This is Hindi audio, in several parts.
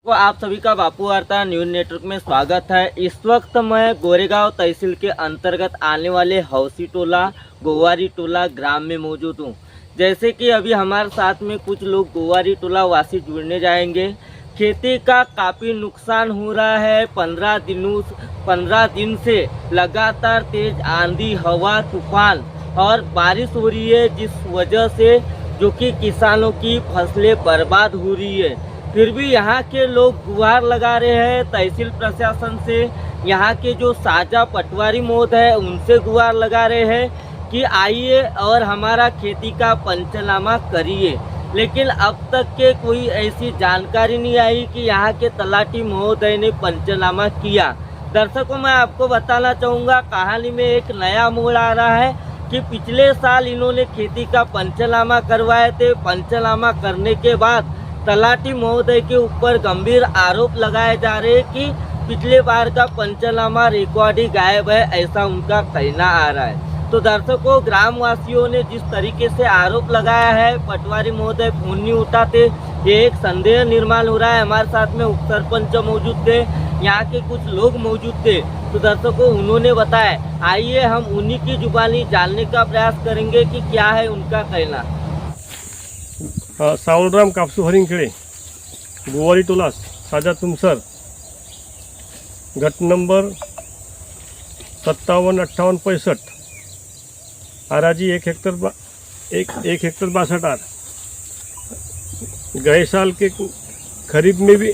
तो आप सभी का बापू वार्ता न्यूज नेटवर्क में स्वागत है। इस वक्त मैं गोरेगांव तहसील के अंतर्गत आने वाले हौसी टोला गोवारी टोला ग्राम में मौजूद हूँ। जैसे कि अभी हमारे साथ में कुछ लोग गोवारी टोला वासी जुड़ने जाएंगे। खेती का काफ़ी नुकसान हो रहा है। 15 दिन से लगातार तेज आंधी, हवा, तूफान और बारिश हो रही है, जिस वजह से जो कि किसानों की फसलें बर्बाद हो रही है। फिर भी यहाँ के लोग गुहार लगा रहे हैं तहसील प्रशासन से। यहाँ के जो साजा पटवारी महोदय है उनसे गुहार लगा रहे हैं कि आइए और हमारा खेती का पंचनामा करिए, लेकिन अब तक के कोई ऐसी जानकारी नहीं आई कि यहाँ के तलाटी महोदय ने पंचनामा किया। दर्शकों, मैं आपको बताना चाहूँगा, कहानी में एक नया मोड़ आ रहा है कि पिछले साल इन्होंने खेती का पंचनामा करवाए थे। पंचनामा करने के बाद तलाटी महोदय के ऊपर गंभीर आरोप लगाए जा रहे हैं कि पिछले बार का पंचनामा रिकॉर्ड ही गायब है, ऐसा उनका कहना आ रहा है। तो दर्शकों, ग्रामवासियों ने जिस तरीके से आरोप लगाया है, पटवारी महोदय फोन नहीं उठाते, ये एक संदेह निर्माण हो रहा है। हमारे साथ में उप सरपंच मौजूद थे, यहाँ के कुछ लोग मौजूद थे। तो दर्शकों, उन्होंने बताया, आइए हम उन्हीं की जुबानी जानने का प्रयास करेंगे कि क्या है उनका कहना। सावळराम कापसू हरिंगखेडे, गोवारी टोला, साजा तुमसर, गट नंबर 57, 58, 65, आराजी 1 हेक्टर 62 आर। गए साल के खरीफ में भी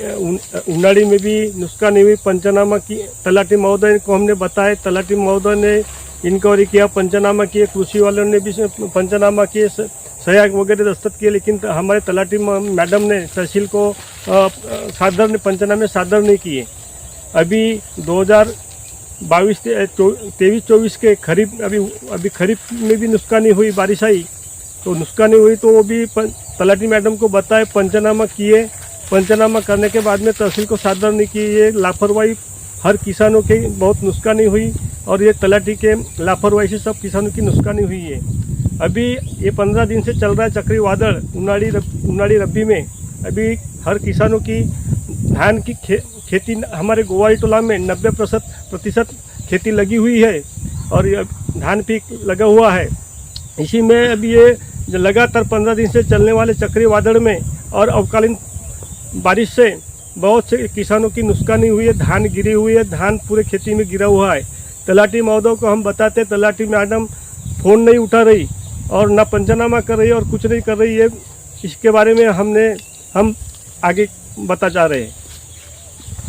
उनाड़ी में भी नुकसान हुई। पंचनामा की तलाटी महोदय को हमने बताया, तलाटी महोदय ने इंक्वायरी किया, पंचनामा किए, कृषि वालों ने भी पंचनामा किए, सहायक वगैरह दस्तखत किए, लेकिन हमारे तलाटी मैडम ने तहसील को सादर ने पंचनामे सादर नहीं किए। अभी 2022-23-24 के खरीफ अभी खरीफ में भी नुकसानी हुई, बारिश आई तो नुकसानी हुई, तो वो भी तलाटी मैडम को बताए, पंचनामा किए। पंचनामा करने के बाद में तहसील को सादर नहीं किए। ये लापरवाही हर किसानों की बहुत नुकसानी हुई और ये तलाटी के लापरवाही से सब किसानों की नुकसानी हुई है। अभी ये 15 दिन से चल रहा है चक्रवादल उनाड़ी रब्बी में। अभी हर किसानों की धान की खेती हमारे गोवारी टोला में 90% खेती लगी हुई है और ये धान पीक लगा हुआ है। इसी में अभी ये जो लगातार 15 दिन से चलने वाले चक्रवादल में और अवकालीन बारिश से बहुत से किसानों की नुकसानी हुई है। धान गिरी हुई है, धान पूरे खेती में गिरा हुआ है। तलाटी महोदय को हम बताते, तलाटी मैडम फ़ोन नहीं उठा रही और ना पंचनामा कर रही है और कुछ नहीं कर रही है। इसके बारे में हम आगे बता जा रहे हैं।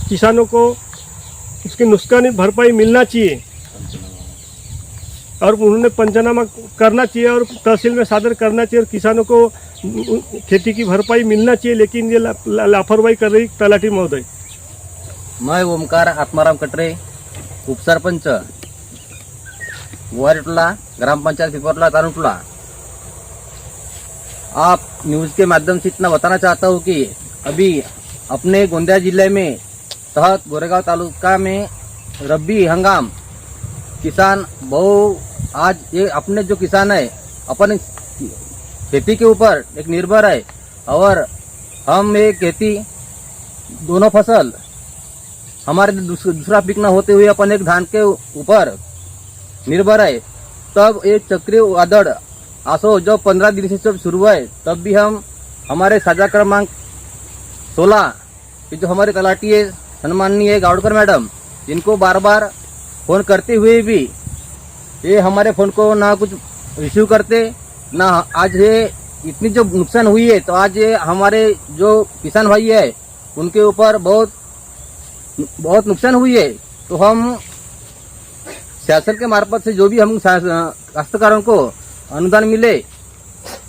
किसानों को उसकी नुकसान भरपाई मिलना चाहिए और उन्होंने पंचनामा करना चाहिए और तहसील में सादर करना चाहिए और किसानों को खेती की भरपाई मिलना चाहिए, लेकिन ये लापरवाही कर रही तलाटी महोदय। मैं ओमकार आत्माराम कटरे, उप सरपंच, गोवारी टोला, ग्राम पंचायत पिपरटोला, तानुटोला। आप न्यूज के माध्यम से इतना बताना चाहता हूँ कि अभी अपने गोंदिया जिले में तहत गोरेगांव तालुका में रब्बी हंगाम किसान आज ये अपने जो किसान है अपन खेती के ऊपर एक निर्भर है और हम ये खेती दोनों फसल हमारे दूसरा पीक न होते हुए अपन एक धान के ऊपर निर्भर है। तब एक चक्रवादल आसो जब 15 दिन से जब शुरू है, तब भी हम हमारे साझा क्रमांक 16 जो हमारे तलाटी है सम्माननीय गावड़कर मैडम, जिनको बार बार फोन करते हुए भी ये हमारे फोन को ना कुछ रिसीव करते, ना आज ये इतनी जो नुकसान हुई है, तो आज ये हमारे जो किसान भाई है उनके ऊपर बहुत नुकसान हुई है। तो हम शासन के मार्फत से जो भी हम काश्तकारों को अनुदान मिले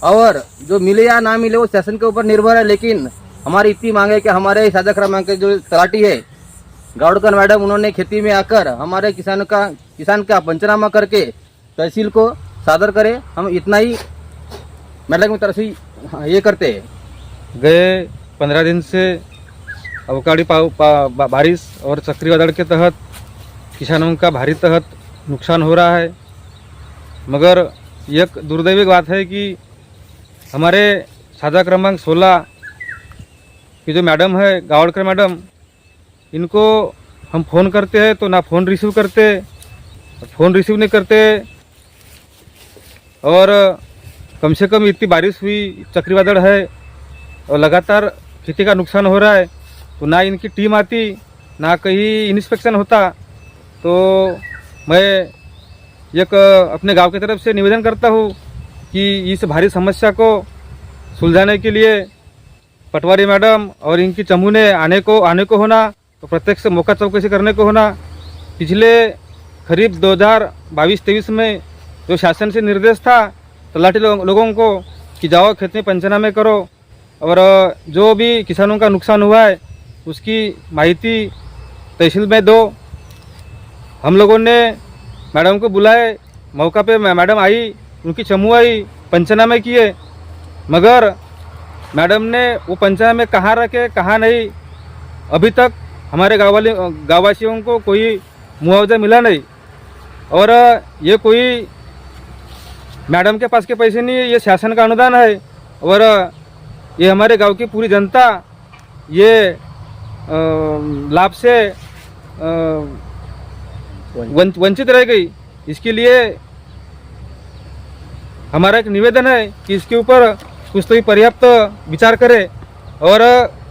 और जो मिले या ना मिले वो शासन के ऊपर निर्भर है, लेकिन हमारी इतनी मांग है कि हमारे साझा क्रमांक के जो तलाटी है गावड़कर मैडम, उन्होंने खेती में आकर हमारे किसान का पंचनामा करके तहसील को सादर करे। हम इतना ही मैडम की तरफ से ये करते हैं। गए 15 दिन से अवकाली बारिश और चक्रवादल के तहत किसानों का भारी तहत नुकसान हो रहा है, मगर एक दुर्दैवी बात है कि हमारे साझा क्रमांक 16 कि जो मैडम है गावड़कर मैडम, इनको हम फ़ोन करते हैं तो ना फ़ोन रिसीव करते, फ़ोन रिसीव नहीं करते। और कम से कम इतनी बारिश हुई, चक्रवादल है और लगातार खेती का नुकसान हो रहा है, तो ना इनकी टीम आती, ना कहीं इंस्पेक्शन होता। तो मैं एक अपने गांव की तरफ से निवेदन करता हूँ कि इस भारी समस्या को सुलझाने के लिए पटवारी मैडम और इनकी चमू ने आने को होना, तो प्रत्यक्ष मौका चौकसी करने को होना। पिछले खरीफ 2022-23 में जो शासन से निर्देश था तलाठी लोगों को कि जाओ खेत में पंचनामे करो और जो भी किसानों का नुकसान हुआ है उसकी माहिती तहसील में दो। हम लोगों ने मैडम को बुलाए, मौका पे मैडम आई, उनकी चमू आई, पंचनामे किए, मगर मैडम ने वो पंचनामे कहाँ रखे कहाँ नहीं, अभी तक हमारे गाँववासियों को कोई मुआवजा मिला नहीं। और ये कोई मैडम के पास के पैसे नहीं है, ये शासन का अनुदान है और ये हमारे गांव की पूरी जनता ये लाभ से वंचित रह गई। इसके लिए हमारा एक निवेदन है कि इसके ऊपर कुछ तो पर्याप्त विचार करे। और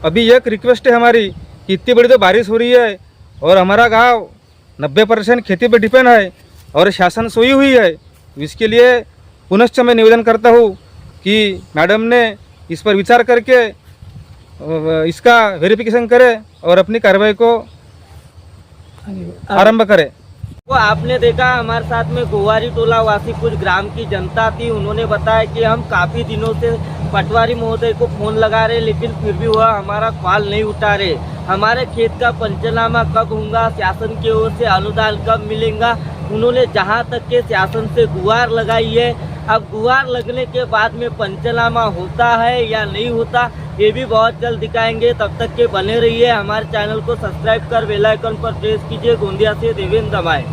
अभी एक रिक्वेस्ट है हमारी कि इतनी बड़ी तो बारिश हो रही है और हमारा गांव 90% खेती पर डिपेंड है और शासन सोई हुई है। इसके लिए पुनश्च मैं निवेदन करता हूँ कि मैडम ने इस पर विचार करके इसका वेरिफिकेशन करे और अपनी कार्रवाई को आरंभ करे। तो आपने देखा हमारे साथ में गोवारी टोला वासी कुछ ग्राम की जनता थी। उन्होंने बताया कि हम काफ़ी दिनों से पटवारी महोदय को फ़ोन लगा रहे, लेकिन फिर भी वह हमारा कॉल नहीं उठा रहे। हमारे खेत का पंचनामा कब होगा, शासन की ओर से अनुदान कब मिलेगा, उन्होंने जहां तक के शासन से गुहार लगाई है। अब गुहार लगने के बाद में पंचनामा होता है या नहीं होता, ये भी बहुत जल्द दिखाएंगे। तब तक के बने रहिए, हमारे चैनल को सब्सक्राइब कर बेल आइकन पर प्रेस कीजिए। गोंदिया से देवेंद्र दमाए।